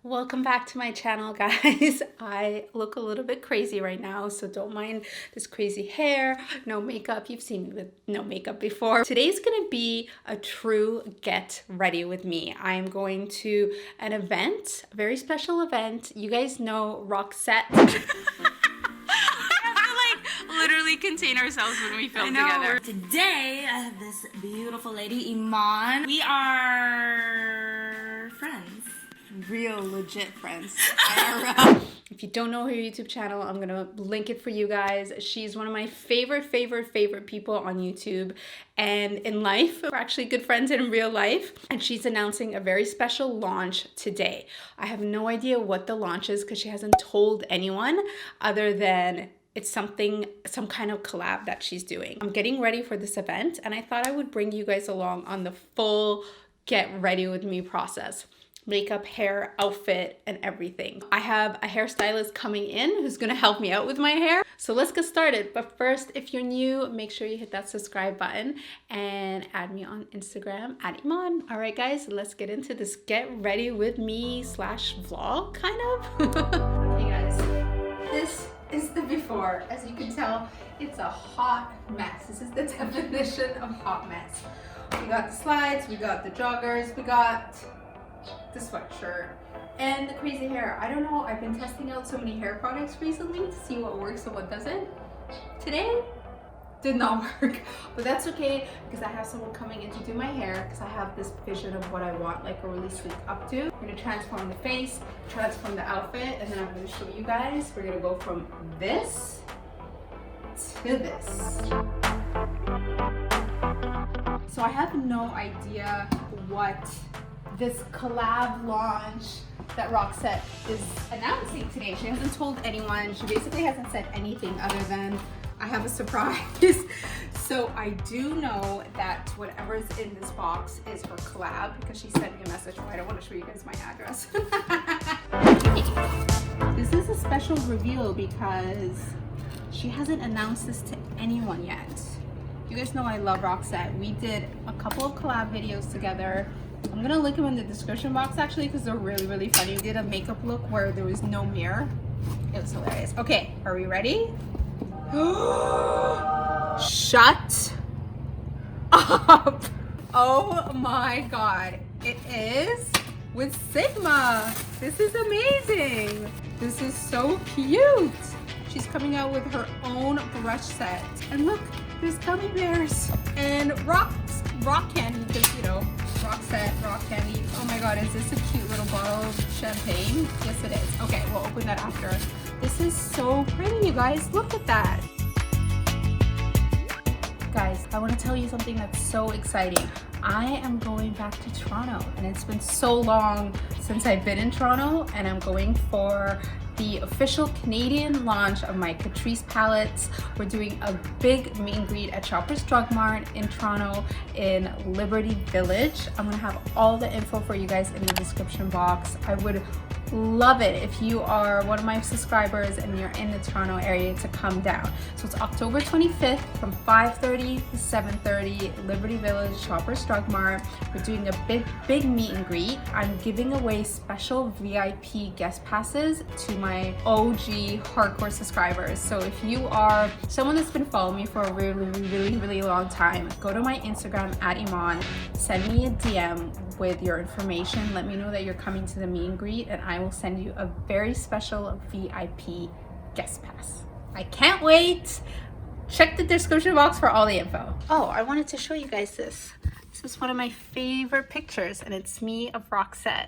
Welcome back to my channel, guys. I look a little bit crazy right now, so don't mind this crazy hair, no makeup. You've seen me with no makeup before. Today's gonna be a true get ready with me. I'm going to an event, a very special event. You guys know Roxette. Literally contain ourselves when we film together. Today, I have this beautiful lady, Eman. We are friends. Real legit friends. If you don't know her YouTube channel, I'm gonna link it for you guys. She's one of my favorite people on YouTube and in life. We're actually good friends in real life, and she's announcing a very special launch today. I have no idea what the launch is because she hasn't told anyone other than it's some kind of collab that she's doing. I'm getting ready for this event, and I thought I would bring you guys along on the full get ready with me process. Makeup, hair, outfit, and everything. I have a hairstylist coming in who's gonna help me out with my hair. So let's get started. But first, if you're new, make sure you hit that subscribe button and add me on Instagram at Eman. All right, guys, let's get into this get ready with me / vlog, kind of. Okay, guys, this is the before. As you can tell, it's a hot mess. This is the definition of hot mess. We got the slides, we got the joggers, we got the sweatshirt, and the crazy hair. I don't know, I've been testing out so many hair products recently to see what works and what doesn't. Today did not work, but that's okay because I have someone coming in to do my hair because I have this vision of what I want, like a really sleek updo. We're gonna transform the face, transform the outfit, and then I'm gonna show you guys. We're gonna go from this to this. So I have no idea what this collab launch that Roxette is announcing today. She hasn't told anyone. She basically hasn't said anything other than I have a surprise. So I do know that whatever's in this box is her collab because she sent me a message. Oh, I don't want to show you guys my address. This is a special reveal because she hasn't announced this to anyone yet. You guys know I love Roxette. We did a couple of collab videos together. I'm gonna link them in the description box actually because they're really funny. We did a makeup look where there was no mirror. It was hilarious. Okay, are we ready? Shut up. Oh my god. It is with Sigma. This is amazing. This is so cute. She's coming out with her own brush set. And look, there's gummy bears and rock candy because, you know, Roxette, rock candy. Oh my god, is this a cute little bottle of champagne? Yes, it is. Okay, we'll open that after. This is so pretty, you guys. Look at that. Guys, I want to tell you something that's so exciting. I am going back to Toronto, and it's been so long since I've been in Toronto, and I'm going for the official Canadian launch of my Catrice palettes. We're doing a big meet and greet at Shoppers Drug Mart in Toronto in Liberty Village. I'm gonna have all the info for you guys in the description box. I would love it if you are one of my subscribers and you're in the Toronto area to come down. So it's October 25th from 5:30 to 7:30, Liberty Village, Shoppers Drug Mart. We're doing a big meet and greet. I'm giving away special VIP guest passes to my OG hardcore subscribers. So if you are someone that's been following me for a really long time, go to my Instagram at Eman, send me a DM with your information. Let me know that you're coming to the meet and greet, and I will send you a very special VIP guest pass. I can't wait. Check the description box for all the info. Oh, I wanted to show you guys this. This is one of my favorite pictures, and it's me of Roxette.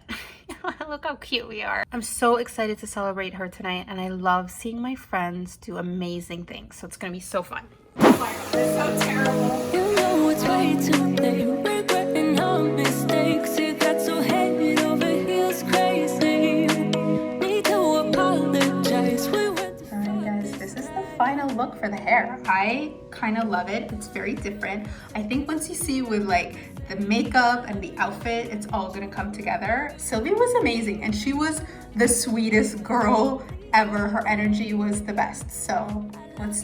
Look how cute we are. I'm so excited to celebrate her tonight, and I love seeing my friends do amazing things. So it's gonna be so fun. Oh my god, it's so terrible. You know it's way too late. Regretting our mistakes. You got so head over heels crazy. Need to apologize. Alright guys, this is the final look for the hair. I kind of love it. It's very different. I think once you see with like the makeup and the outfit, it's all gonna come together. Sylvia was amazing, and she was the sweetest girl ever. Her energy was the best. So let's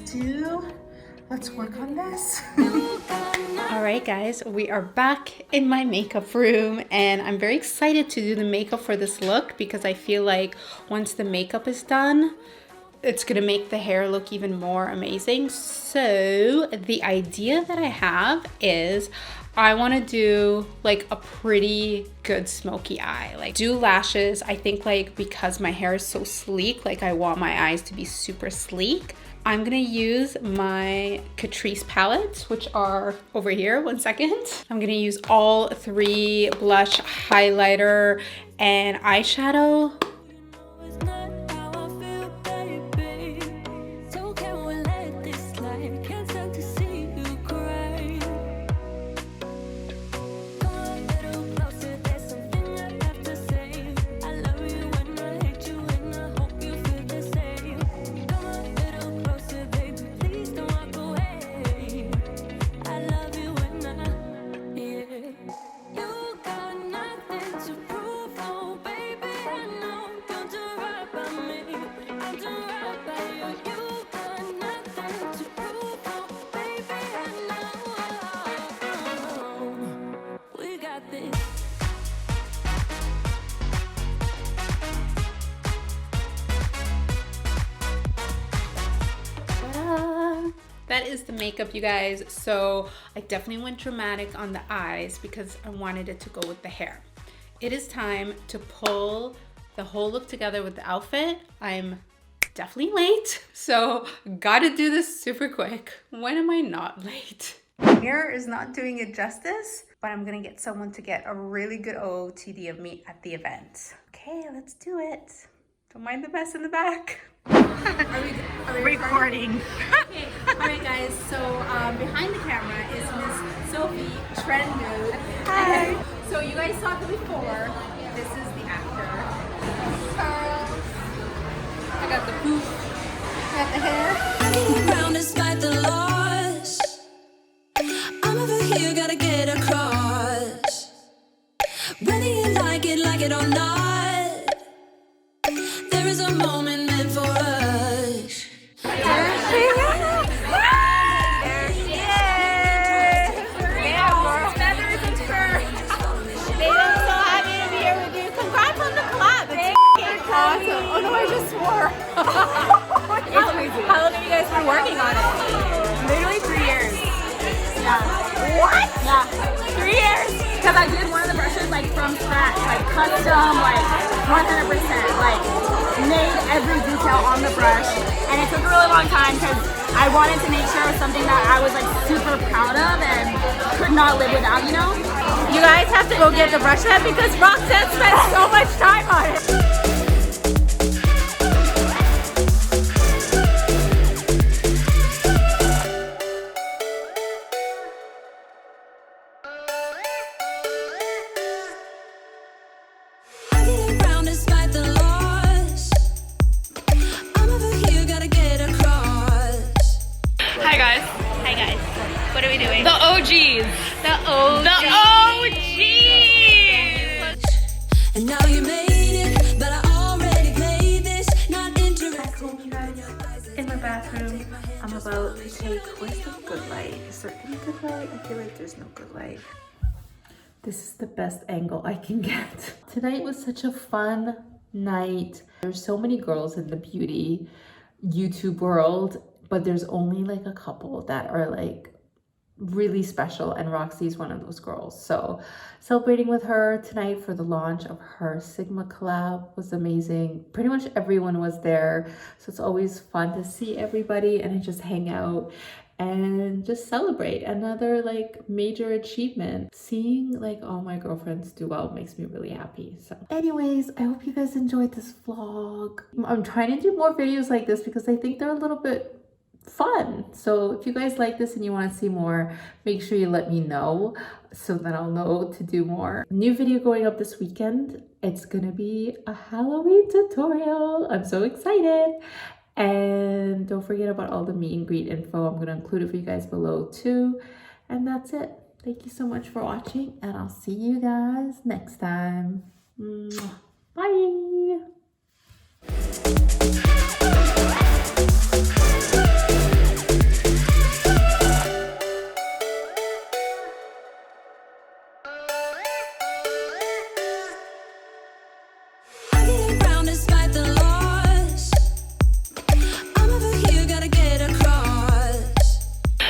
work on this. All All right, guys, we are back in my makeup room and I'm very excited to do the makeup for this look because I feel like once the makeup is done, it's gonna make the hair look even more amazing. So the idea that I have is I wanna do like a pretty good smoky eye, like do lashes. I think like because my hair is so sleek, like I want my eyes to be super sleek. I'm gonna use my Catrice palettes, which are over here. 1 second. I'm gonna use all 3 blush, highlighter, and eyeshadow. It's not how I feel, baby. So can we let this slide? Can't stand to see you cry. Come a little closer, there's something I have to say. I love you and I hate you and I hope you feel the same. Come a little closer, baby, please don't walk away. I love you and yeah. You got nothing to prove, oh baby. I know you'll do right by me. I'll do right by you. You got nothing to prove, oh baby. I know we got this. Ta-da! That is the makeup, you guys. So I definitely went dramatic on the eyes because I wanted it to go with the hair. It is time to pull the whole look together with the outfit. I'm definitely late, so gotta do this super quick. When am I not late? Mirror is not doing it justice, but I'm gonna get someone to get a really good OOTD of me at the event. Okay, let's do it. Don't mind the mess in the back. Are we recording? Okay, alright guys, so behind the camera is Miss Sophie Trend Mood. Hi! So you guys saw the before, this is the after. Curls. I got the poof, I got the hair. I get around despite the loss. I'm over here, gotta get across. Whether you like it or not, there is a moment meant for us. Awesome. Oh no, I just swore. It's crazy. How long have you guys been working on it? Literally 3 years. Yeah. What? Yeah. 3 years. Because I did one of the brushes like from scratch, like custom, like 100%, like made every detail on the brush. And it took a really long time because I wanted to make sure it was something that I was like super proud of and could not live without, you know? You guys have to go get the brush set because Roxanne spent so much time on it. I get around despite the loss. I'm over here, gotta get across. Hi guys. Hi guys. What are we doing? The OGs. The OG. The OGs. And now you made it, but I already played this. Not interested. In my bathroom, I'm about to take, where's the good light? Is there any good light? I feel like there's no good light. This is the best angle I can get. Tonight was such a fun night. There's so many girls in the beauty YouTube world, but there's only like a couple that are like really special, and Roxy's one of those girls. So celebrating with her tonight for the launch of her Sigma collab was amazing. Pretty much everyone was there, so it's always fun to see everybody and just hang out and just celebrate another like major achievement. Seeing like all my girlfriends do well makes me really happy. So anyways, I hope you guys enjoyed this vlog. I'm trying to do more videos like this because I think they're a little bit fun. So if you guys like this and you want to see more, make sure you let me know so that I'll know to do more. New video going up this weekend. It's gonna be a Halloween tutorial. I'm so excited. And don't forget about all the meet and greet info. I'm gonna include it for you guys below too. And that's it. Thank you so much for watching, and I'll see you guys next time. Bye.